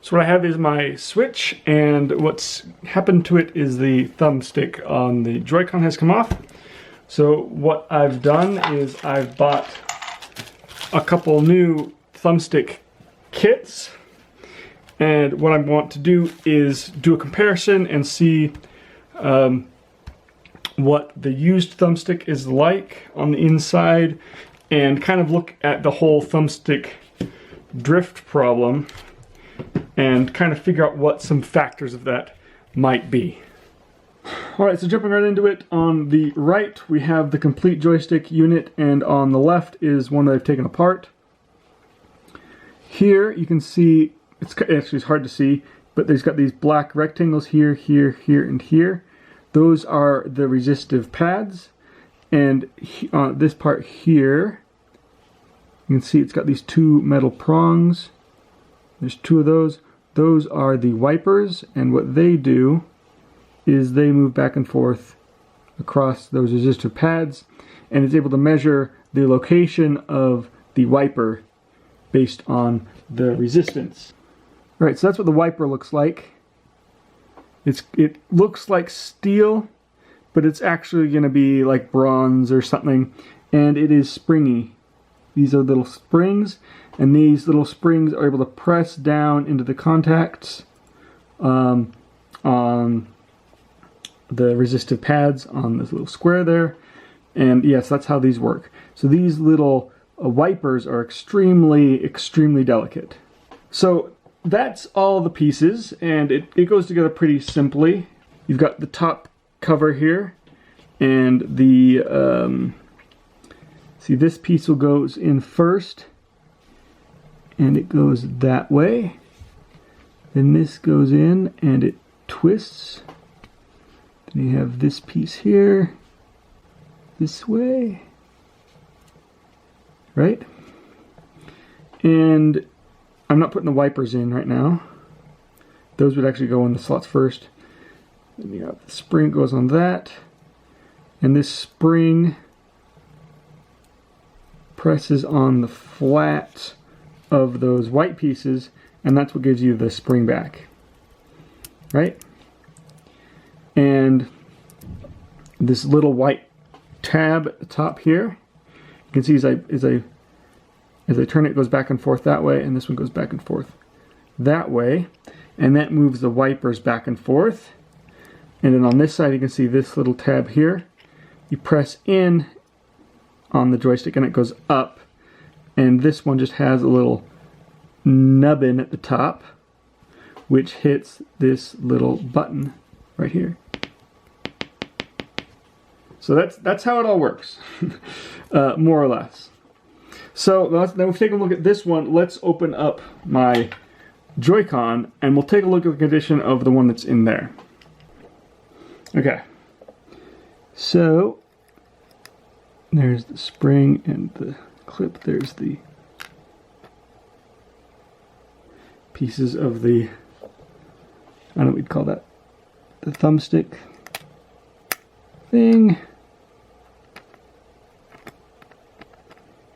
So what I have is my Switch, and what's happened to it is the thumbstick on the Joy-Con has come off. So what I've done is I've bought a couple new thumbstick kits, and what I want to do is do a comparison and see what the used thumbstick is like on the inside, and kind of look at the whole thumbstick drift problem and kind of figure out what some factors of that might be. Alright, so jumping right into it, on the right we have the complete joystick unit, and on the left is one that I've taken apart. Here you can see, it's hard to see, but there's got these black rectangles here, here, here, and here. Those are the resistive pads, and on this part here, you can see it's got these two metal prongs. There's two of those. Those are the wipers, and what they do is they move back and forth across those resistive pads, and it's able to measure the location of the wiper based on the resistance. Alright, so that's what the wiper looks like. It looks like steel, but it's actually going to be like bronze or something, and it is springy. These are little springs, and these little springs are able to press down into the contacts on the resistive pads on this little square there. And yes, that's how these work. So these little wipers are extremely, extremely delicate. So that's all the pieces, and it goes together pretty simply. You've got the top cover here, and the see, this piece goes in first, and it goes that way. Then this goes in and it twists. Then you have this piece here, this way, right? And I'm not putting the wipers in right now. Those would actually go in the slots first. Then you have the spring goes on that, and this spring presses on the flat of those white pieces, and that's what gives you the spring back, right? And this little white tab at the top here, you can see as I turn it, it goes back and forth that way, and this one goes back and forth that way, and that moves the wipers back and forth. And then on this side you can see this little tab here. You press in on the joystick and it goes up, and this one just has a little nubbin at the top which hits this little button right here. So that's how it all works, more or less. So now we've taken a look at this one. Let's open up my Joy-Con and we'll take a look at the condition of the one that's in there. Okay, so there's the spring and the clip. There's the pieces of the, I don't know what we'd call that, the thumbstick thing.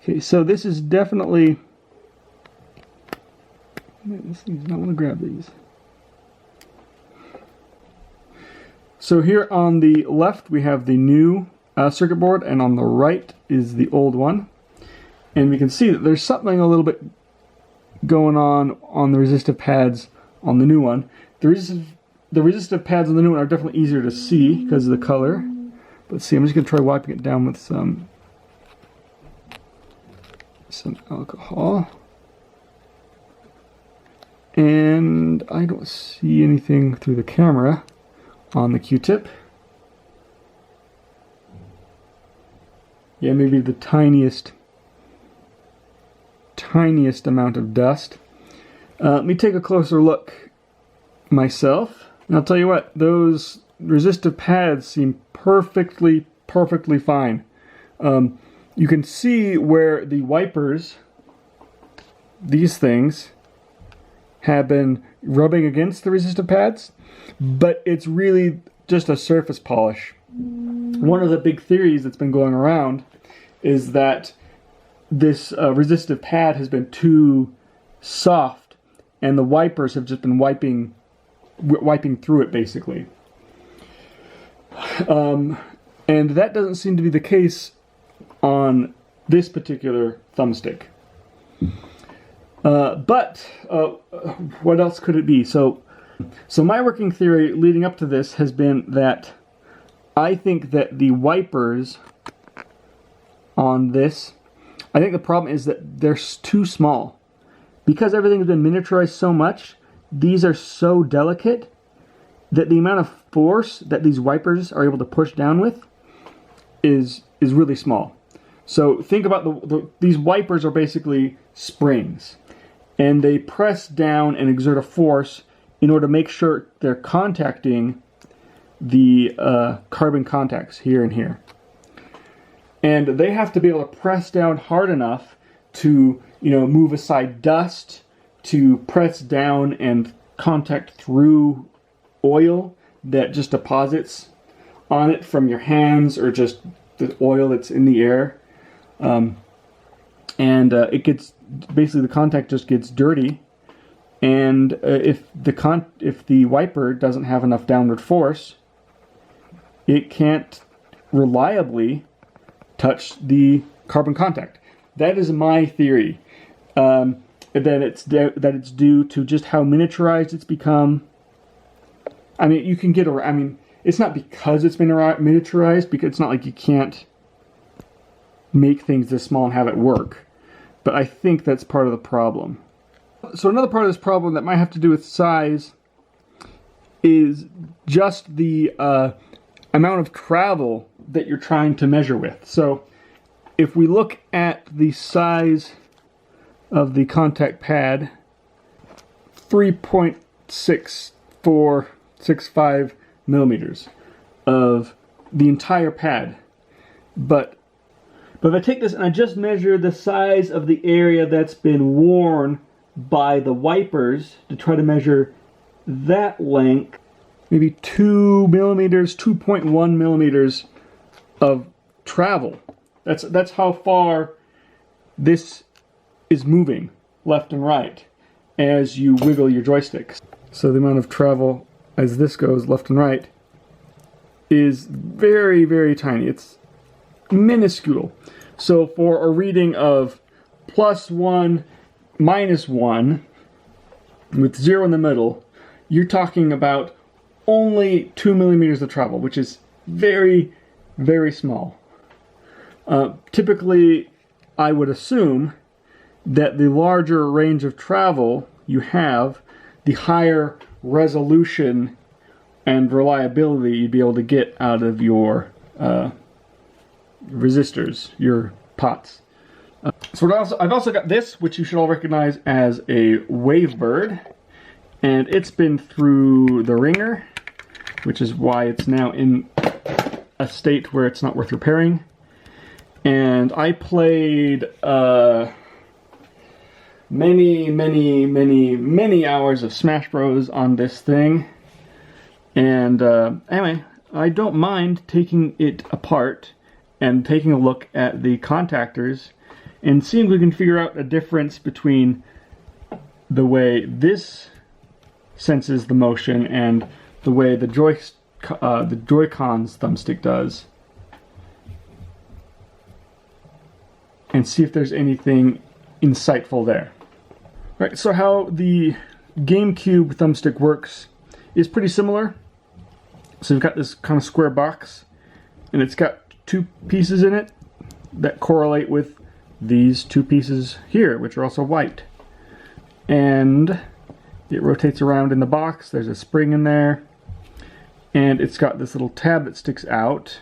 Okay, so this is definitely, this thing does not want to grab these. So here on the left we have the new circuit board, and on the right is the old one. And we can see that there's something a little bit going on the resistive pads on the new one. The resistive pads on the new one are definitely easier to see because of the color. But let's see, I'm just going to try wiping it down with some alcohol. And I don't see anything through the camera on the Q-tip. Yeah, maybe the tiniest amount of dust. Let me take a closer look myself, and I'll tell you what, those resistive pads seem perfectly fine. You can see where the wipers, these things, have been rubbing against the resistive pads, but it's really just a surface polish. One of the big theories that's been going around is that this resistive pad has been too soft and the wipers have just been wiping through it, basically. And that doesn't seem to be the case on this particular thumbstick. But what else could it be? So my working theory leading up to this has been that I think that the wipers on this, I think the problem is that they're too small. Because everything has been miniaturized so much, these are so delicate that the amount of force that these wipers are able to push down with is really small. So think about these wipers are basically springs, and they press down and exert a force in order to make sure they're contacting the carbon contacts here and here. And they have to be able to press down hard enough to, move aside dust, to press down and contact through oil that just deposits on it from your hands, or just the oil that's in the air. It gets, basically the contact just gets dirty, and if the wiper doesn't have enough downward force, it can't reliably touch the carbon contact. That is my theory. That it's due to just how miniaturized it's become. I mean, you can get around. I mean, it's not because it's been miniaturized, because it's not like you can't make things this small and have it work. But I think that's part of the problem. So another part of this problem that might have to do with size is just the amount of travel that you're trying to measure with. So if we look at the size of the contact pad, 3.6465 millimeters of the entire pad. But if I take this and I just measure the size of the area that's been worn by the wipers to try to measure that length, maybe 2 millimeters, 2.1 millimeters of travel. That's how far this is moving left and right as you wiggle your joysticks. So the amount of travel as this goes left and right is very, very tiny. It's minuscule. So for a reading of +1, -1, with 0 in the middle, you're talking about only 2 millimeters of travel, which is very, very small. Typically, I would assume that the larger range of travel you have, the higher resolution and reliability you'd be able to get out of your resistors, your pots. So I've also got this, which you should all recognize as a Wavebird, and it's been through the ringer, which is why it's now in a state where it's not worth repairing. And I played many hours of Smash Bros on this thing, and anyway, I don't mind taking it apart and taking a look at the contactors and seeing if we can figure out a difference between the way this senses the motion and the way the Joycon's thumbstick does, and see if there's anything insightful there. Right, so how the GameCube thumbstick works is pretty similar. So you've got this kind of square box, and it's got 2 pieces in it that correlate with these 2 pieces here, which are also white. And it rotates around in the box. There's a spring in there, and it's got this little tab that sticks out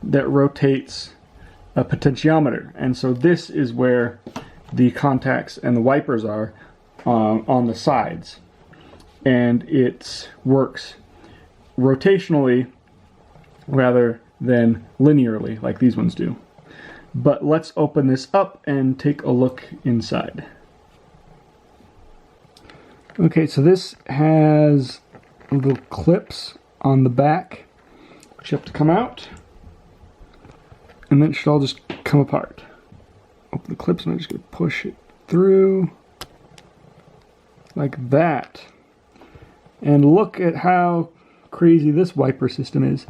that rotates a potentiometer. And so this is where the contacts and the wipers are on the sides, and it works rotationally rather than linearly like these ones do. But let's open this up and take a look inside. Okay, so this has little clips on the back which have to come out, and then it should all just come apart. Open the clips, and I'm just going to push it through. like that. And look at how crazy this wiper system is.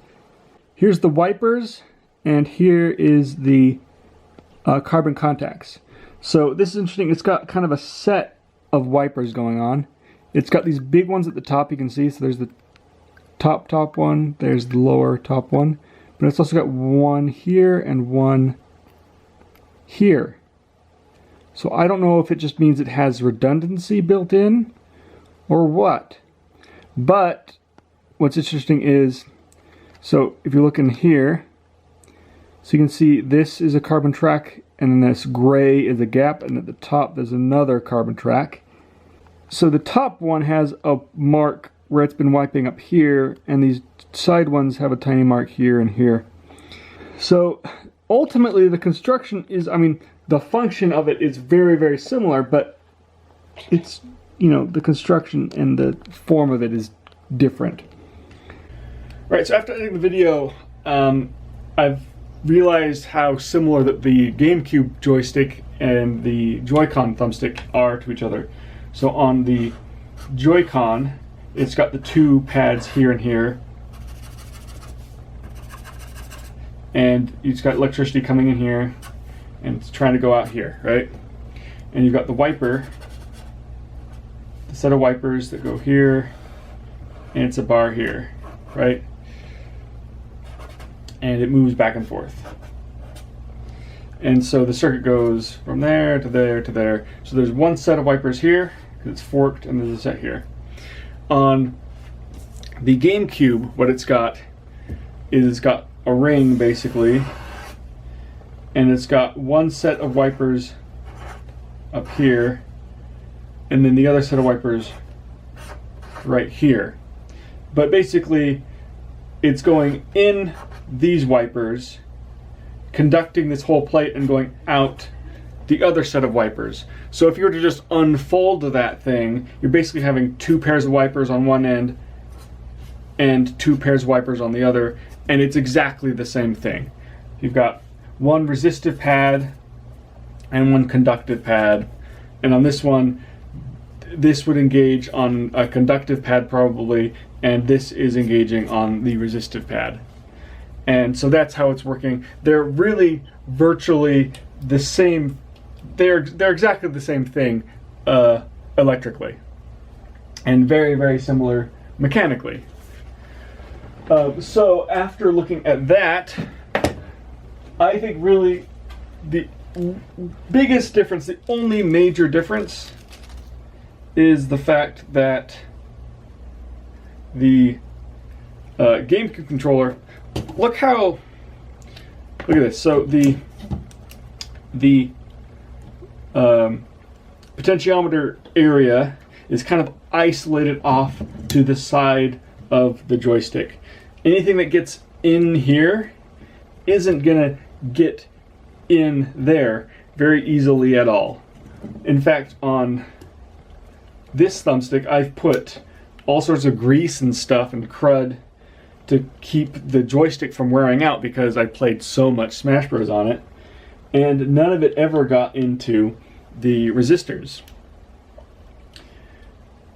Here's the wipers, and here is the carbon contacts. So this is interesting. It's got kind of a set of wipers going on. It's got these big ones at the top, you can see. So there's the top one, there's the lower top one. But it's also got one here and one here. So I don't know if it just means it has redundancy built in or what. But what's interesting is, so if you look in here, so you can see this is a carbon track, and then this gray is a gap, and at the top there's another carbon track. So the top one has a mark where it's been wiping up here, and these side ones have a tiny mark here and here. So ultimately the construction is, I mean, the function of it is very, very similar, but it's, you know, the construction and the form of it is different. Right, so after editing the video, I've realized how similar that the GameCube joystick and the Joy-Con thumbstick are to each other. So on the Joy-Con, it's got the two pads here and here, and it's got electricity coming in here, and it's trying to go out here, right? And you've got the wiper, the set of wipers that go here, and it's a bar here, right? And it moves back and forth. And so the circuit goes from there to there to there. So there's one set of wipers here, because it's forked, and there's a set here. On the GameCube, what it's got is it's got a ring, basically, and it's got one set of wipers up here, and then the other set of wipers right here. But basically, it's going in these wipers, conducting this whole plate, and going out the other set of wipers. So if you were to just unfold that thing, you're basically having two pairs of wipers on one end and two pairs of wipers on the other, and it's exactly the same thing. You've got one resistive pad and one conductive pad, and on this one, this would engage on a conductive pad probably, and this is engaging on the resistive pad. And so that's how it's working. They're really virtually the same. They're exactly the same thing electrically, and very, very similar mechanically. So after looking at that, I think really the biggest difference, the only major difference, is the fact that the GameCube controller, look at this. So the potentiometer area is kind of isolated off to the side of the joystick. Anything that gets in here isn't gonna get in there very easily at all. In fact, on this thumbstick, I've put all sorts of grease and stuff and crud to keep the joystick from wearing out because I played so much Smash Bros. On it, and none of it ever got into the resistors.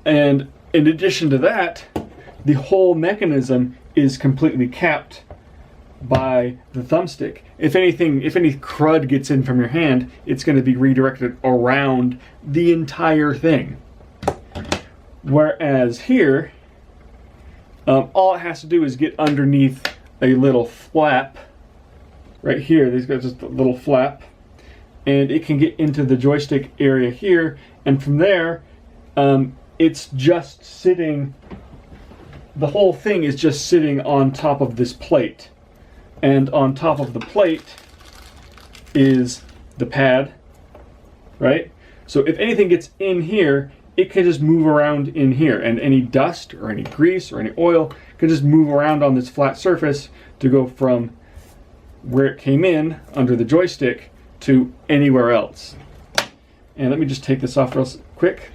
And in addition to that, the whole mechanism is completely capped by the thumbstick. If any crud gets in from your hand, it's going to be redirected around the entire thing. Whereas here, all it has to do is get underneath a little flap right here. These got just a little flap, and it can get into the joystick area here, and from there, it's just sitting, the whole thing is just sitting on top of this plate. And on top of the plate is the pad, right? So if anything gets in here, it can just move around in here, and any dust or any grease or any oil can just move around on this flat surface to go from where it came in under the joystick to anywhere else. And let me just take this off real quick.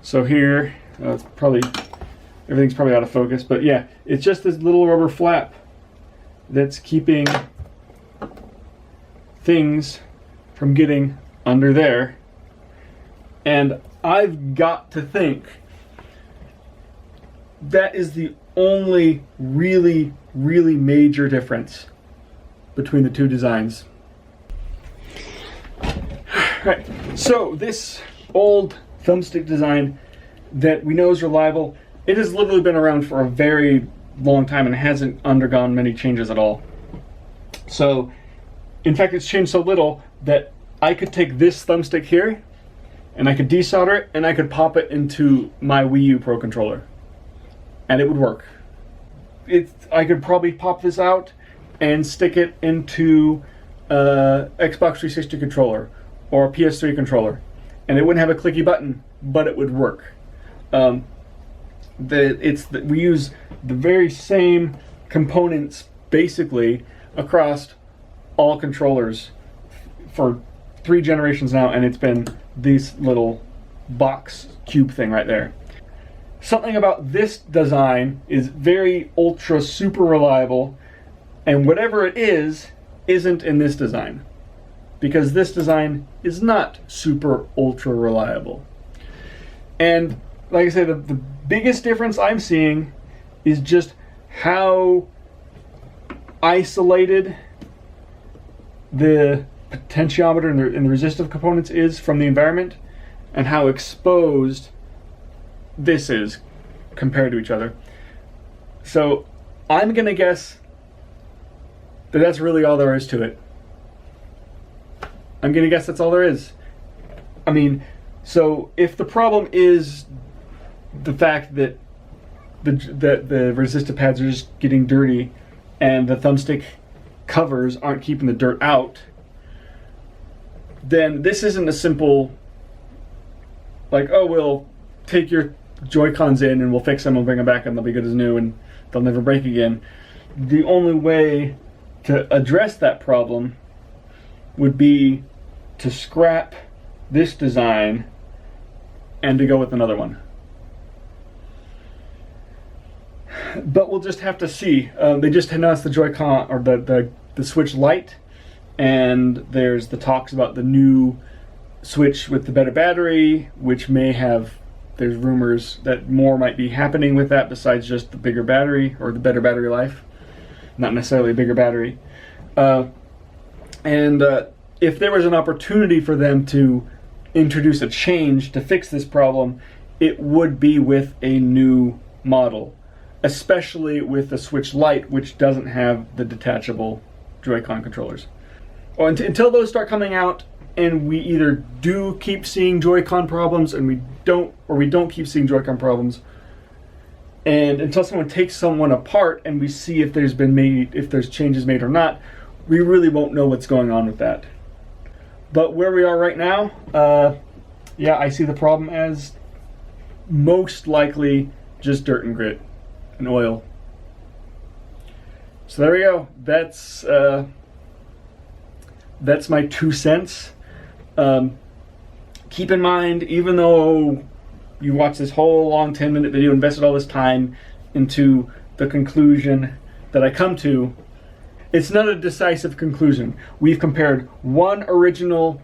So here, everything's probably out of focus, but yeah, it's just this little rubber flap that's keeping things from getting under there. And I've got to think that is the only really major difference between the two designs. Right, so this old thumbstick design that we know is reliable, it has literally been around for a very long time and hasn't undergone many changes at all. So, in fact, it's changed so little that I could take this thumbstick here and I could desolder it and I could pop it into my Wii U Pro controller and it would work. I could probably pop this out and stick it into Xbox 360 controller or a PS3 controller, and it wouldn't have a clicky button, but it would work. We use the very same components basically across all controllers for 3 generations now, and it's been this little box cube thing right there. Something about this design is very ultra super reliable, and whatever it is isn't in this design, because this design is not super ultra reliable. And like I said, the biggest difference I'm seeing is just how isolated the potentiometer and the resistive components is from the environment, and how exposed this is compared to each other. So I'm gonna guess that that's really all there is to it. I'm gonna guess that's all there is. I mean, so if the problem is the fact that the resistive pads are just getting dirty and the thumbstick covers aren't keeping the dirt out, then this isn't a simple, like, oh, we'll take your Joy-Cons in and we'll fix them and bring them back and they'll be good as new and they'll never break again. The only way to address that problem would be to scrap this design and to go with another one. But we'll just have to see. They just announced the Joy-Con, or the Switch Lite, and there's the talks about the new Switch with the better battery, which may have, there's rumors that more might be happening with that besides just the bigger battery or the better battery life. Not necessarily a bigger battery. If there was an opportunity for them to introduce a change to fix this problem, it would be with a new model, especially with the Switch Lite, which doesn't have the detachable Joy-Con controllers. Well, until those start coming out, and we either do keep seeing Joy-Con problems, and we don't keep seeing Joy-Con problems, and until someone takes someone apart and we see if there's changes made or not, we really won't know what's going on with that. But where we are right now, yeah, I see the problem as most likely just dirt and grit and oil. So there we go. That's my 2 cents. Keep in mind, even though you watched this whole long 10-minute video, invested all this time into the conclusion that I come to, it's not a decisive conclusion. We've compared one original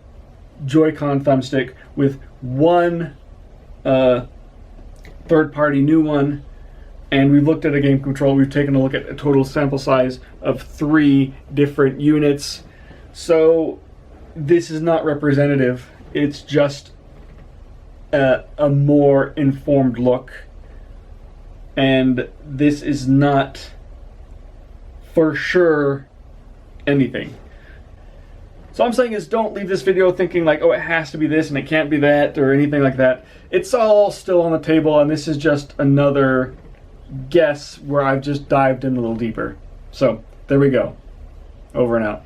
Joy-Con thumbstick with one third-party new one, and we've looked at a game control. We've taken a look at a total sample size of 3 different units. So this is not representative. It's just a more informed look, and this is not for sure anything. So all I'm saying is, don't leave this video thinking like, oh, it has to be this and it can't be that or anything like that. It's all still on the table, and this is just another guess where I've just dived in a little deeper. So there we go. Over and out.